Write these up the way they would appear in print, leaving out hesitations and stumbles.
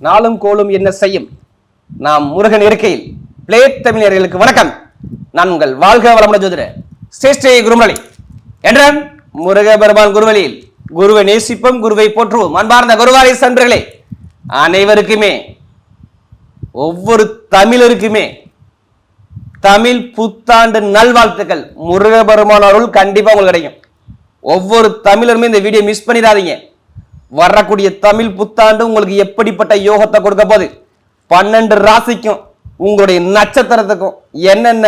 நாளும் கோளும் என்ன செய்யும். நாம் முருகன் இருக்கையில் பிளே தமிழர்களுக்கு வணக்கம். நான் உங்கள் வாழ்க வளமுடன் ஜோதிடர் ஸ்ரீ குருமலை என்ற முருக பெருமான் குருவலியில் குருவை நேசிப்போம், குருவை போற்றுவோம். அன்பார்ந்த குருவாரி சன்றர்களே அனைவருக்குமே, ஒவ்வொரு தமிழருக்குமே தமிழ் புத்தாண்டு நல்வாழ்த்துக்கள். முருக பெருமான் அருள் கண்டிப்பா உங்களுக்கு கிடைக்கும். ஒவ்வொரு தமிழருமே இந்த வீடியோ மிஸ் பண்ணிடாதீங்க. வரக்கூடிய தமிழ் புத்தாண்டு உங்களுக்கு எப்படிப்பட்ட யோகத்தை கொடுக்க போகுது, 12 ராசிக்கும் உங்களுடைய நட்சத்திரத்துக்கும் என்னென்ன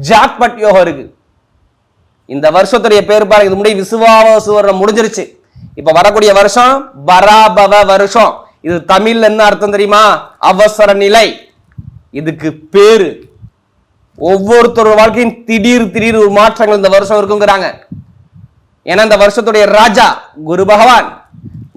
ஜாக்பாட் யோகம் இருக்கு. இந்த வருஷத்துடைய பேர் பாருங்க, இது முன்னாடி விசுவாவசு வருடம் முடிஞ்சிருச்சு. இப்ப வரக்கூடிய வருஷம் பராபவ வருஷம். இது தமிழ்ல என்ன அர்த்தம் தெரியுமா? அவசர நிலை. இதுக்கு பேரு ஒவ்வொருத்தரோட வாழ்க்கையும் திடீர் ஒரு மாற்றங்கள் இந்த வருஷம் இருக்குங்கிறாங்க. ஏன்னா இந்த வருஷத்துடைய ராஜா குரு பகவான்.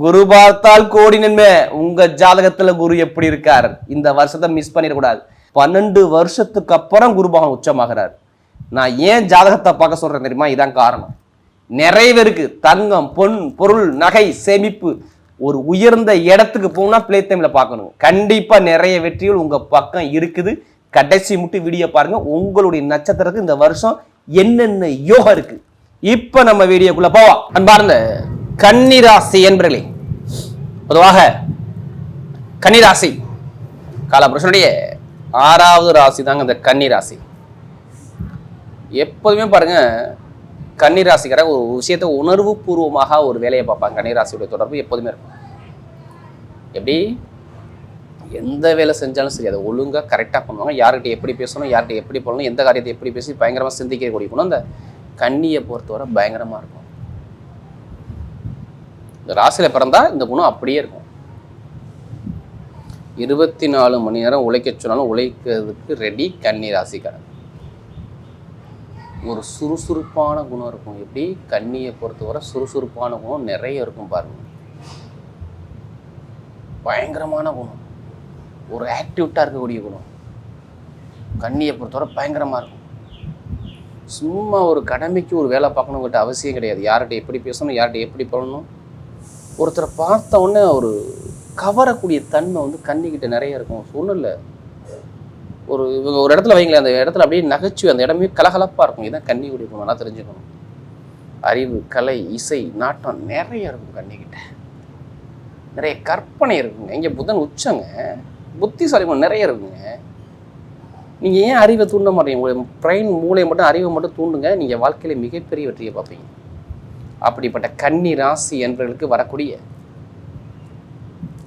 குரு பார்த்தால் கோடி நன்மை. உங்க ஜாதகத்துல குரு எப்படி இருக்கார், இந்த வருஷத்தை மிஸ் பண்ணிடக்கூடாது. 12 வருஷத்துக்கு அப்புறம் குரு பகவான் உச்சமாகிறார். நான் ஏன் ஜாதகத்தை பார்க்க சொல்றேன் தெரியுமா? இதான் காரணம். நிறைய பேருக்கு தங்கம், பொன், பொருள், நகை சேமிப்பு ஒரு உயர்ந்த இடத்துக்கு போனா பிளே டைம்ல பார்க்கணும். கண்டிப்பா நிறைய வெற்றிகள் உங்க பக்கம் இருக்குது. கடைசி மட்டும் வீடியோ பாருங்க. உங்களுடைய நட்சத்திரத்துக்கு இந்த வருஷம் என்னென்ன யோகம் இருக்கு. இப்ப நம்ம வீடியோக்குள்ள போவோம். அன்பார்ந்த கன்னிராசி என்பர்களே, பொதுவாக கன்னிராசி காலபுருஷனுடைய 6வது ராசி தாங்க இந்த கன்னிராசி. எப்போதுமே பாருங்க, கன்னிராசிக்கார ஒரு விஷயத்தை உணர்வு பூர்வமாக ஒரு வேலையை பார்ப்பாங்க. கன்னிராசியுடைய தொடர்பு எப்போதுமே இருக்கும். எப்படி எந்த வேலை செஞ்சாலும் சரி, அதை ஒழுங்காக கரெக்டாக பண்ணுவாங்க. யார்கிட்ட எப்படி பேசணும், யார்கிட்ட எப்படி பண்ணணும், எந்த காரியத்தை எப்படி பேசி பயங்கரமாக சிந்திக்கக்கூடிய குணம் அந்த கன்னியை பொறுத்தவரை பயங்கரமாக இருக்கும். இந்த ராசியில் பிறந்தா இந்த குணம் அப்படியே இருக்கும். 24 மணி நேரம் உழைக்க சொன்னாலும் உழைக்கிறதுக்கு ரெடி கன்னி ராசிக்காரன். ஒரு சுறுசுறுப்பான குணம் இருக்கும். எப்படி கன்னியை பொறுத்தவரை சுறுசுறுப்பான குணம் நிறைய இருக்கும் பாருங்க. பயங்கரமான குணம், ஒரு ஆக்டிவிட்டா இருக்கக்கூடிய குணம் கன்னியை பொறுத்தவரை பயங்கரமா இருக்கும். சும்மா ஒரு கடமைக்கு ஒரு வேலை பார்க்கணுங்கிட்ட அவசியம் கிடையாது. யார்கிட்ட எப்படி பேசணும், யார்கிட்ட எப்படி பண்ணணும், ஒருத்தரை பார்த்த உடனே ஒரு கவரக்கூடிய தன்மை வந்து கன்னிக்கிட்ட நிறைய இருக்கும். ஒன்றும் இல்லை, இவங்க ஒரு இடத்துல வைங்களேன், அந்த இடத்துல அப்படியே நகைச்சுவை, அந்த இடமே கலகலப்பாக இருக்கும். இதுதான் கன்னியுடைய குணம். நல்லா தெரிஞ்சுக்கணும். அறிவு, கலை, இசை, நாட்டம் நிறைய இருக்கும் கன்னிக்கிட்ட. நிறைய கற்பனை இருக்குங்க. இங்கே புதன் உச்சங்க, புத்திசாலி குணம் நிறைய இருக்குங்க. நீங்கள் ஏன் அறிவை தூண்ட மாட்டீங்க? உங்களுடைய பிரெயின் மூளையை மட்டும், அறிவை மட்டும் தூண்டுங்க, நீங்கள் வாழ்க்கையில் மிகப்பெரிய வெற்றியை பார்ப்பீங்க. அப்படிப்பட்ட கன்னி ராசி என்பவர்களுக்கு வரக்கூடிய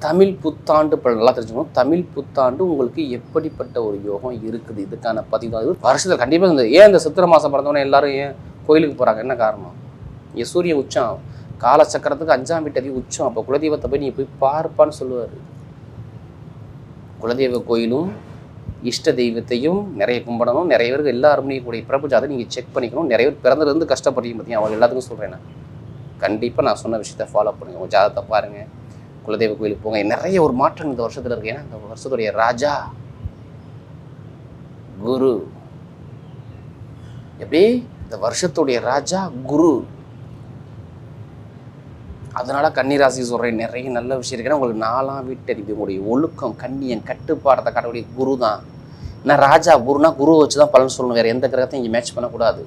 தமிழ் புத்தாண்டு நல்லா தெரிஞ்சுக்கணும். தமிழ் புத்தாண்டு உங்களுக்கு எப்படிப்பட்ட ஒரு யோகம் இருக்குது, இதுக்கான பதிவு தான் இது. வருஷத்தில் கண்டிப்பாக ஏன் இந்த சித்திரை மாதம் பிறந்தவொடனே எல்லாரும் ஏன் கோயிலுக்கு போகிறாங்க? என்ன காரணம்? இங்கே சூரிய உச்சம், காலச்சக்கரத்துக்கு 5ஆம் வீட்டு அதிக உச்சம். அப்போ குலதெய்வத்தை போய் நீங்கள் போய் பார்ப்பான்னு சொல்லுவார். குலதெய்வ கோயிலும் இஷ்ட தெய்வத்தையும் நிறைய கும்பிடணும். நிறைய பேருக்கு எல்லாருமே கூடிய பிறப்பு ஜாதகம் நீங்கள் செக் பண்ணிக்கணும். நிறைய பேர் பிறந்ததுலேருந்து கஷ்டப்படுறீங்க பார்த்தீங்க, அவங்க எல்லாத்துக்கும் சொல்கிறேன். நான் கண்டிப்பாக நான் சொன்ன விஷயத்தை ஃபாலோ பண்ணுங்கள். உங்கள் ஜாதகத்தை பாருங்கள், குலதெய்வ கோயிலுக்கு போங்க. நிறைய ஒரு மாற்றம் இந்த வருஷத்தில் இருக்கு. ஏன்னா இந்த வருஷத்துடைய ராஜா குரு. எப்படி இந்த வருஷத்துடைய ராஜா குரு. அதனால கன்னிராசி சொல்கிறேன், நிறைய நல்ல விஷயம் இருக்குன்னா உங்களுக்கு 4ஆம் வீட்டு அதிபதி, உங்களுடைய ஒழுக்கம், கண்ணியம், கட்டுப்பாடத்தை காட்டக்கூடிய குரு தான். நான் ராஜா குருனா குருவை வச்சு தான் பலன் சொல்லணும், வேறு எந்த கிரகத்தையும் இங்கே மேட்ச் பண்ணக்கூடாது.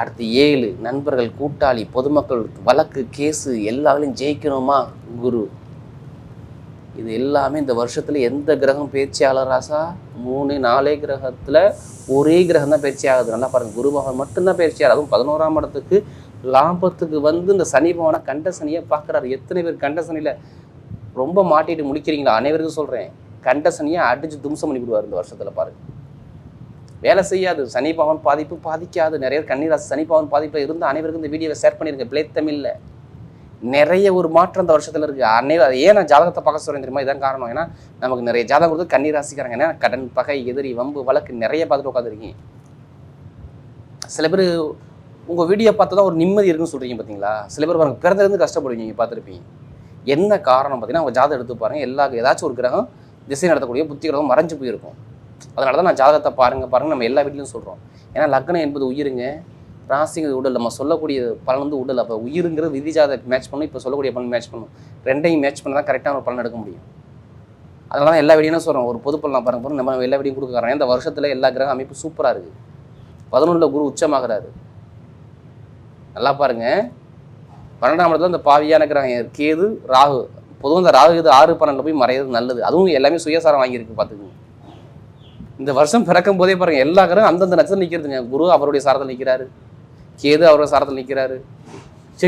அடுத்து 7 நண்பர்கள், கூட்டாளி, பொதுமக்கள், வழக்கு, கேஸு எல்லாத்துலையும் ஜெயிக்கணுமா குரு. இது எல்லாமே இந்த வருஷத்துல எந்த கிரகம் பயிற்சியாளர் ராசா? 3, 4 கிரகத்துல ஒரே கிரகம் தான் பயிற்சி ஆகுது. நல்லா பாருங்க, குரு பகவான் மட்டும்தான் பயிற்சியாளர். அதுவும் 11ஆம் இடத்துக்கு லாபத்துக்கு வந்து இந்த சனி பகவானை கண்ட சனியை பார்க்குறாரு. எத்தனை பேர் கண்ட சனியில் ரொம்ப மாட்டிட்டு முடிக்கிறீங்களா? அனைவருக்கும் சொல்கிறேன், கண்ட சனியை அடித்து தும்சம் பண்ணி விடுவார் இந்த வருஷத்தில். பாருங்க, வேலை செய்யாது. சனி பகவான் பாதிப்பு பாதிக்காது. நிறைய கன்னிராசி சனி பகவான் பாதிப்பு இருந்து அனைவருக்கும் இந்த வீடியோவை ஷேர் பண்ணிருங்க. பிளே தமிழில் நிறைய ஒரு மாற்றம் இந்த வருஷத்தில் இருக்குது. அதை ஏன் நான் ஜாதகத்தை பார்க்க சொல்கிறேன் தெரியுமா? இதான் காரணம். ஏன்னா நமக்கு நிறைய ஜாதகம் கொடுத்து கன்னிராசிக்காரங்க. ஏன்னா கடன், பகை, எதிரி, வம்பு, வழக்கு நிறைய பார்த்துட்டு உட்காந்துருக்கீங்க. சில பேர் உங்கள் வீடியோ பார்த்து தான் ஒரு நிம்மதி இருக்குன்னு சொல்கிறீங்க பார்த்தீங்களா? சில பேர் பாருங்க பிறந்திருந்து கஷ்டப்படுவீங்க, நீங்கள் பார்த்துருப்பீங்க. என்ன காரணம் பார்த்தீங்கன்னா, அவங்க ஜாதகம் எடுத்து பாருங்கள். ஏதாச்சும் ஒரு கிரகம் திசை நடத்தக்கூடிய புத்தி கிரகம் மறைஞ்சு போயிருக்கும். அதனால தான் நான் ஜாதகத்தை பாருங்க நம்ம எல்லா வீட்லையும் சொல்கிறோம். ஏன்னா லக்னம் என்பது உயிருங்க. ராசிங்கிறது உடல், நம்ம சொல்லக்கூடிய பலன் வந்து உடல். அப்போ உயிருங்கிறது விதிஜாத மேட்ச் பண்ணும், இப்போ சொல்லக்கூடிய பலன் மேட்ச் பண்ணும். ரெண்டையும் மேட்ச் பண்ண தான் கரெக்டான ஒரு பலன் எடுக்க முடியும். அதனால தான் எல்லா வீடியும் சொல்கிறோம், ஒரு பொது பலன் பாருங்க நம்ம எல்லா வீடியும் கொடுக்குறோம். இந்த வருஷத்தில் எல்லா கிரக அமைப்பு சூப்பராக இருக்குது. 11 குரு உச்சமாகிறாரு. நல்லா பாருங்க, 12ஆம் இடத்துல இந்த பாவியான கிரகம் கேது ராகு. பொதுவாக இந்த ராகு இது 6, 12 போய் மறையிறது நல்லது. அதுவும் எல்லாமே சுயசாரம் வாங்கியிருக்கு பார்த்துக்குங்க. இந்த வருஷம் பிறக்கும் போதே பாருங்க எல்லா கிரகம் அந்தந்த நட்சத்திரம் நிற்கிறதுங்க. குரு அவருடைய சாரத்தில் நிற்கிறாரு, கேது அவருடைய சாரத்தில் நிற்கிறாரு.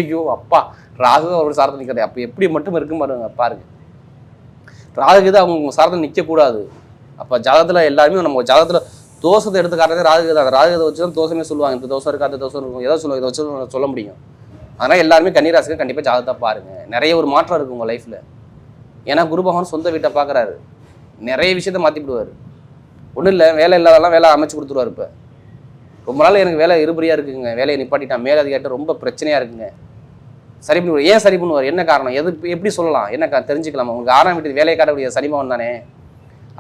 ஐயோ அப்பா, ராகு அவருடைய சாரத்தில் நிற்கிறாரு. அப்போ எப்படி மட்டும் இருக்கும் பாருங்க. ராகு இது அவங்க சாரத்தில் நிற்கக்கூடாது. அப்போ ஜாதகத்தில் எல்லாருமே நம்ம ஜாதகத்தில் தோஷத்தை எடுத்து காட்டுறதே ராகு தான். ராகுதை வச்சு தான் தோஷமே சொல்லுவாங்க. இந்த தோஷம் இருக்குது, அந்த தோஷம் இருக்கும், ஏதோ சொல்லுவாங்க, இதை வச்சு சொல்ல முடியும். அதனால் எல்லாருமே கன்னிராசிக்கு கண்டிப்பாக ஜாதகத்தை பாருங்கள். நிறைய ஒரு மாற்றம் இருக்குது உங்கள் லைஃப்பில். ஏன்னா குரு பகவான் சொந்த வீட்டை பார்க்குறாரு, நிறைய விஷயத்த மாற்றி விடுவார். ஒன்றும் இல்லை, வேலை இல்லாதெல்லாம் வேலை அமைச்சு கொடுத்துருவார். இப்போ ரொம்ப நாள் எனக்கு வேலை இருபடியாக இருக்குங்க, வேலையை நிப்பாட்டிட்டான், மேலதிகாரிட்ட ரொம்ப பிரச்சனையாக இருக்குங்க, சரி பண்ணுவார். ஏன் சரி பண்ணுவார், என்ன காரணம், எப்படி சொல்லலாம், என்ன தெரிஞ்சுக்கலாமா? உங்களுக்கு 6ஆம் வீட்டு வேலையை காட்டக்கூடிய சனிபவன் தானே.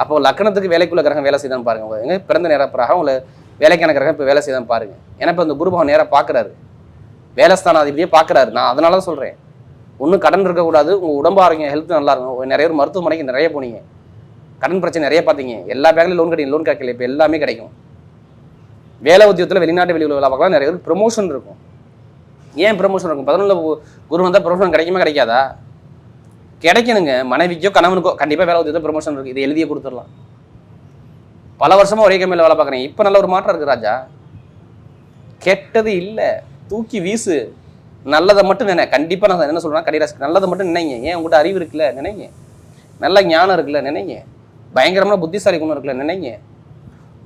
அப்போ லக்னத்துக்கு வேலைக்குள்ள கிரகம் வேலை செய்தான் பாருங்க. எங்க பிறந்த நேரப்பராக உங்களை வேலைக்கான கிரகம் இப்போ வேலை செய்தான் பாருங்க. ஏன்னா இப்போ இந்த குரு பகவான் நேராக பார்க்குறாரு, வேலைஸ்தானாதிபதியே பார்க்குறாரு. நான் அதனால தான் சொல்கிறேன், ஒன்றும் கடன் இருக்கக்கூடாது, உங்கள் உடம்பு ஆரோக்கியம் ஹெல்த் நல்லா இருக்கும். நிறைய பேர் மருத்துவமனைக்கு நிறைய போனீங்க, கடன் பிரச்சனை நிறைய பார்த்தீங்க, எல்லா பேங்க்லையும் லோன் கிடைக்கும், லோன் கிடைக்கல, இப்போ எல்லாமே கிடைக்கும். வேலை உத்தியோகத்தில் வெளிநாட்டு வெளியில் வேலை பார்க்கலாம், நிறைய பேர் ப்ரொமோஷன் இருக்கும். ஏன் ப்ரொமோஷன் இருக்கும்? 11 குரு வந்தால் ப்ரொமோஷன் கிடைக்குமா கிடைக்காதா? கிடைக்கணுங்க. மனைவிக்கோ கணவனுக்கோ கண்டிப்பாக வேலை உத்தியோகத்தில் ப்ரொமோஷன் இருக்குது. இது எழுதியே கொடுத்துடலாம். பல வருஷமாக ஒரே கம்பெனியில் வேலை பார்க்குறேன், இப்போ நல்ல ஒரு மாற்றம் இருக்குது ராஜா. கெட்டது இல்லை, தூக்கி வீசு, நல்லதை மட்டும் நினை. கண்டிப்பாக நான் என்ன சொல்கிறேன், கன்னிராசி நல்லதை மட்டும் நினைங்க. ஏன் உங்கள்கிட்ட அறிவு இருக்குல்ல, நினைங்க. நல்ல ஞானம் இருக்குல்ல, நினைங்க. பயங்கரமான புத்திசாலி குணம் இருக்குல்ல, நினைங்க.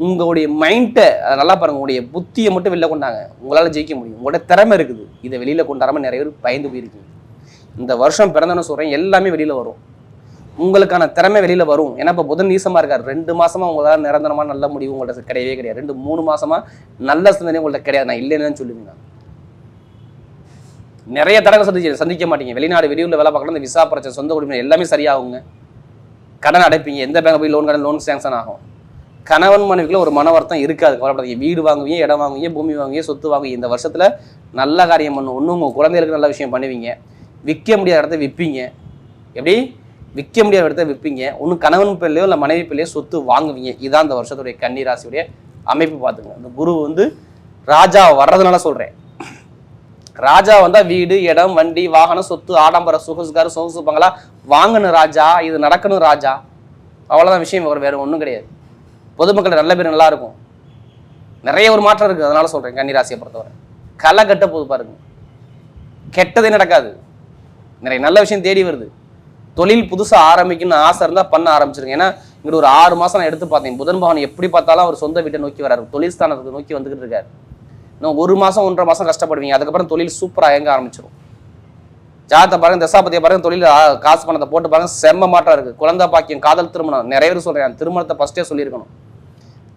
உங்களுடைய மைண்டை நல்லா பாருங்கள், உங்களுடைய புத்தியை மட்டும் வெளில கொண்டாங்க, உங்களால் ஜெயிக்க முடியும். உங்களோட திறமை இருக்குது, இதை வெளியில் கொண்டாடாமல் நிறைய பேர் பயந்து போயிருக்கீங்க. இந்த வருஷம் பிறந்தன்னு சொல்கிறேன், எல்லாமே வெளியில் வரும், உங்களுக்கான திறமை வெளியில் வரும். ஏன்னா இப்போ புதன் நீசமாக இருக்கார். 2 மாதமாக உங்களால் நிரந்தரமாக நல்ல முடிவு உங்கள்கிட்ட கிடையவே கிடையாது. 2-3 மாதமாக நல்ல சிந்தனை உங்கள்கிட்ட கிடையாது. நான் இல்லைன்னு சொல்லுவீங்க. நிறைய தடவை சந்திக்க மாட்டீங்க. வெளிநாடு வெளியூரில் வேலை பார்க்கலாம், இந்த விசா பிரச்சனை, சொந்த குடிமை எல்லாமே சரியாகுங்க. கடன் அடைப்பீங்க, எந்த பேங்க் போய் லோன் சேங்ஷன் ஆகும். கணவன் மனைவிக்குள்ள ஒரு மன வருத்தம் இருக்காது, கவலைப்படாதீங்க. வீடு வாங்குவீங்க, இடம் வாங்குவீங்க, பூமி வாங்குவீங்க, சொத்து வாங்குவீங்க. இந்த வருஷத்தில் நல்ல காரியம் பண்ணும். ஒன்றும் உங்கள் குழந்தைகளுக்கு நல்ல விஷயம் பண்ணுவீங்க. விற்க முடியாத இடத்த விற்பீங்க. எப்படி விற்க முடியாத இடத்த விற்பீங்க. ஒன்றும் கணவன் பிள்ளையோ இல்லை மனைவி பிள்ளையோ சொத்து வாங்குவீங்க. இதுதான் இந்த வருஷத்துடைய கன்னிராசியுடைய அமைப்பு. பார்த்துங்க, இந்த குரு வந்து ராஜா வர்றதுனால சொல்கிறேன். ராஜா வந்தால் வீடு, இடம், வண்டி, வாகனம், சொத்து, ஆடம்பர சுகசுகாரு, சொகுசு பங்களா வாங்கணும் ராஜா. இது நடக்கணும் ராஜா. அவ்வளோதான் விஷயம், வேறு ஒன்றும் கிடையாது. பொதுமக்கள் நல்ல பேர் நல்லா இருக்கும். நிறைய ஒரு மாற்றம் இருக்குது. அதனால சொல்கிறேன், கன்னிராசியை பொறுத்தவரை களை கட்ட போது பாருங்க, கெட்டதே நடக்காது. நிறைய நல்ல விஷயம் தேடி வருது. தொழில் புதுசாக ஆரம்பிக்கணும்னு ஆசை இருந்தால் பண்ண ஆரம்பிச்சிருங்க. ஏன்னா இங்கிட்ட ஒரு 6 மாதம் நான் எடுத்து பார்த்தேன். புதன் பகவான் எப்படி பார்த்தாலும் அவர் சொந்த வீட்டை நோக்கி வராரு, தொழில் ஸ்தானத்தை நோக்கி வந்துகிட்டு இருக்காரு. இன்னும் 1 மாதம் 1.5 மாதம் கஷ்டப்படுவீங்க. அதுக்கப்புறம் தொழில் சூப்பராக இயங்க ஆரம்பிச்சிடும். ஜாதகத்தை பாருங்க, தசாபதியை பாருங்க, தொழில் காசு பணத்தை போட்டு பாருங்க, செம்ம மாற்றம் இருக்குது. குழந்தை பாக்கியம், காதல் திருமணம், நிறைய பேர் சொல்கிறேன். திருமணத்தை ஃபஸ்ட்டே சொல்லியிருக்கணும்.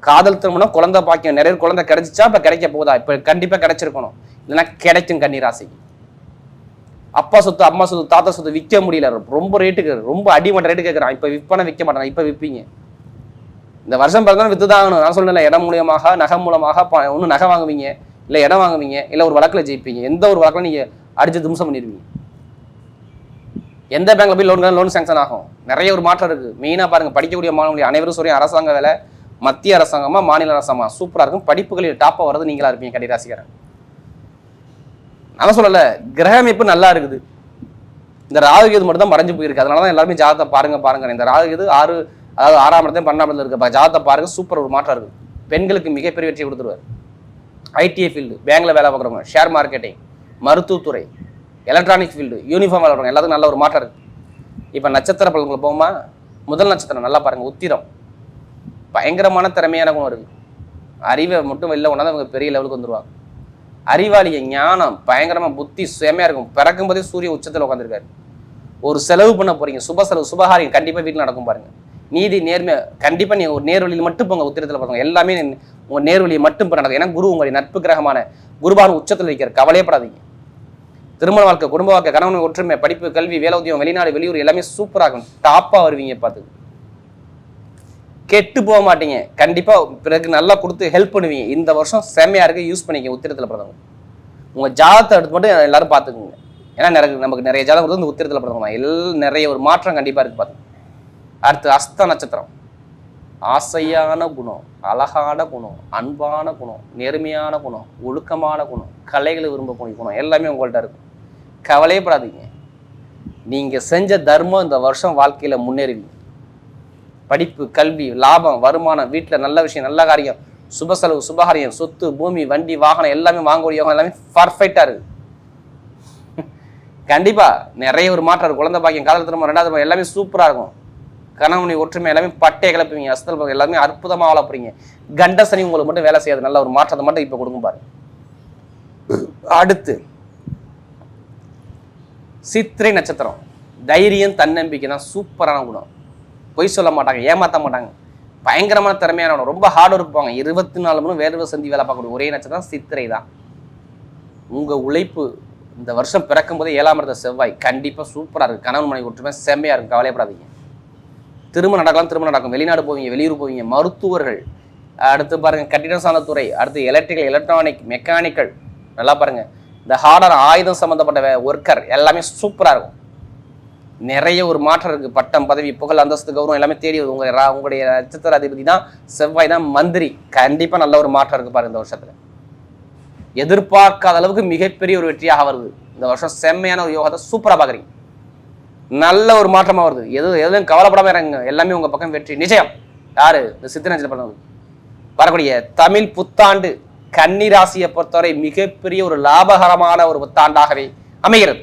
காதல் திருமணம், குழந்தை பாக்கியம், நிறைய பேர் குழந்தை கிடைச்சிச்சா இப்போ கிடைக்க போதா? இப்போ கண்டிப்பாக கிடைச்சிருக்கணும், இல்லைன்னா கிடைக்கும். கன்னிராசிக்கு அப்பா சொத்து, அம்மா சொத்து, தாத்தா சொத்து விற்க முடியல, ரொம்ப ரேட்டுக்கு, ரொம்ப அடிமட்ட ரேட்டு கேட்குறான். இப்போ விற்பனை விற்க மாட்டேன், இப்போ விற்பீங்க. இந்த வருஷம் பிறந்தாலும் வித்து தான் ஆகணும். நான் சொல்லல, இடம் மூலியமாக, நகை மூலமாக ஒன்று நகை வாங்குவீங்க, இல்லை இடம் வாங்குவீங்க, இல்லை ஒரு வழக்கில் ஜெயிப்பீங்க. எந்த ஒரு வழக்கில் நீங்கள் அடிச்சு தும்சம் பண்ணிடுவீங்க. எந்த பேங்க்ல போய் லோன் சேங்ஷன் ஆகும். நிறைய ஒரு மாற்றம் இருக்குது. மெயினாக பாருங்கள், படிக்கக்கூடிய மாணவர்கள் அனைவரும் சொல்றேன், அரசாங்க வேலை, மத்திய அரசாங்கமா மாநில அரசாங்கமா சூப்பராக இருக்கும். படிப்புகளில் டாப்பாக வர்றது நீங்களா இருப்பீங்க கன்னிராசிக்காரன். நான் சொல்லலை, கிரக அமைப்பு நல்லா இருக்குது. இந்த ராகு கேது மட்டும் தான் மறைஞ்சு போயிருக்கு. அதனால தான் எல்லாருமே ஜாதகத்தை பாருங்க. இந்த ராகு கேது 6ஆம் இடத்தையும் 12ஆம் இடத்துல இருக்க ஜாதகத்தை பாருங்க, சூப்பர் ஒரு மாற்றம் இருக்குது. பெண்களுக்கு மிகப்பெரிய வெற்றியை கொடுத்துருவார். ஐடிஐ ஃபீல்டு, பேங்க்ல வேலை பார்க்குறவங்க, ஷேர் மார்க்கெட்டிங், மருத்துவத்துறை, எலக்ட்ரானிக் ஃபீல்டு, யூனிஃபார்ம் வேலை பார்க்குறவங்க எல்லாத்துக்கும் நல்ல ஒரு மாற்றம் இருக்குது. இப்போ நட்சத்திர பலன்களை போகுமா? முதல் நட்சத்திரம் நல்லா பாருங்க, உத்திரம். பயங்கரமான திறமையான குணம் இருக்குது. அறிவை மட்டும் வெளில கொண்டாந்து அவங்க பெரிய லெவலுக்கு வந்துடுவாங்க. அறிவாளிய, ஞானம், பயங்கரமாக புத்தி செமையாக இருக்கும். பிறக்கும் போதே சூரிய உச்சத்தில் உட்காந்துருக்காரு. ஒரு செலவு பண்ண போறீங்க, சுப செலவு, சுபகாரியம் கண்டிப்பாக வீட்டில் நடக்கும் பாருங்க. நீதி நேர்மை கண்டிப்பாக நீங்கள் ஒரு நேர்வழியில் மட்டும் போங்க. உத்திரத்தில் பாருங்க, எல்லாமே உங்கள் நேர்வழியை மட்டும் நடக்கும். ஏன்னா குரு உங்களுடைய நட்பு கிரகமான குருபான் உச்சத்தில் வைக்கிற, கவலையப்படாதீங்க. திருமண வாழ்க்கை, குடும்ப வாழ்க்கை, கணவன் ஒற்றுமை, படிப்பு, கல்வி, வேலை உத்தியோகம், வெளிநாடு வெளியூர் எல்லாமே சூப்பராகும். டாப்பாக வருவீங்க. பார்த்து கெட்டு போக மாட்டீங்க. கண்டிப்பாக பிறகு நல்லா கொடுத்து ஹெல்ப் பண்ணுவீங்க. இந்த வருஷம் செம்மையாக இருக்குது, யூஸ் பண்ணிக்க. உத்திரத்தில் பிறந்தவங்க உங்க ஜாதகத்தை எடுத்து மட்டும் எல்லாரும் பார்த்துக்குங்க. ஏன்னா நமக்கு நிறைய ஜாதகம் வந்து இந்த உத்திரத்தில் பிறந்தவங்க நிறைய ஒரு மாற்றம் கண்டிப்பா இருக்கு பார்த்து. அடுத்து அஸ்த நட்சத்திரம். ஆசையான குணம், அழகான குணம், அன்பான குணம், நேர்மையான குணம், ஒழுக்கமான குணம், கலைகளை விரும்பக்கூடிய குணம் எல்லாமே உங்கள்கிட்ட இருக்கும். கவலையப்படாதீங்க. நீங்க செஞ்ச தர்மம் இந்த வருஷம் வாழ்க்கையில முன்னேறுவீங்க. படிப்பு, கல்வி, லாபம், வருமானம், வீட்டில் நல்ல விஷயம், நல்ல காரியம், சுப செலவு, சுபகாரியம், சொத்து, பூமி, வண்டி, வாகனம் எல்லாமே வாங்கக்கூடிய எல்லாமே பர்ஃபெக்டா இருக்கு. கண்டிப்பா நிறைய ஒரு மாற்றம் இருக்கும். குழந்தை பாக்கியம், காதல் திரும்ப, ரெண்டாவது எல்லாமே சூப்பரா இருக்கும். கணவனி ஒற்றுமை எல்லாமே பட்டையை கிளப்புவீங்க. அஸ்தல் எல்லாமே அற்புதமா வாழ போறீங்க. கண்ட சனி உங்களுக்கு மட்டும் வேலை செய்யாது. நல்ல ஒரு மாற்றத்தை மட்டும் இப்ப கொடுக்கும் பாரு. அடுத்து சித்திரை நட்சத்திரம். தைரியம், தன்னம்பிக்கை தான் சூப்பரான குணம். பொய் சொல்ல மாட்டாங்க, ஏமாற்ற மாட்டாங்க, பயங்கரமான திறமையான, ரொம்ப ஹார்ட் ஒர்க் போவாங்க. 24 மணி வேர்வை சந்தி வேலை பார்க்கக்கூடிய ஒரே நட்சத்திரம் சித்திரை தான். உங்க உழைப்பு இந்த வருஷம் பிறக்கும் போதே 7ஆம் இடத்த செவ்வாய் கண்டிப்பா சூப்பரா இருக்கு. கணவன் மனைவி ஒற்றுமை செம்மையா இருக்கு. கவலைப்படாதீங்க. திருமணம் நடக்கலாம், திருமணம் நடக்கும். வெளிநாடு போவீங்க, வெளியூர் போவீங்க. மருத்துவர்கள், அடுத்து பாருங்க கட்டிடம் சார்ந்த துறை, அடுத்து எலக்ட்ரிக்கல், எலக்ட்ரானிக், மெக்கானிக்கல், நல்லா பாருங்க. இந்த ஹார்டர் ஆயுதம் சம்பந்தப்பட்ட ஒர்க்கர் எல்லாமே சூப்பரா இருக்கும். நிறைய ஒரு மாற்றம் இருக்கு. பட்டம், பதவி, புகழ், அந்தஸ்து, கௌரவம் எல்லாமே தேடி உங்களுடைய நட்சத்திர அதிபதி தான் செவ்வாய் தான் மந்திரி. கண்டிப்பா நல்ல ஒரு மாற்றம் இருக்கு பாருங்க. இந்த வருஷத்துல எதிர்பார்க்காத அளவுக்கு மிகப்பெரிய ஒரு வெற்றியாக வருது. இந்த வருஷம் செம்மையான ஒரு யோகத்தை சூப்பரா பாக்குறீங்க. நல்ல ஒரு மாற்றமா வருது. எதுவும் கவலைப்படாம இறங்க. எல்லாமே உங்க பக்கம் வெற்றி நிச்சயம். யாரு? இந்த சித்திரை நட்சத்திரம் வரக்கூடிய தமிழ் புத்தாண்டு கன்னி ராசியை பொறுத்தவரை மிகப்பெரிய ஒரு லாபகரமான ஒரு புத்தாண்டாகவே அமைகிறது.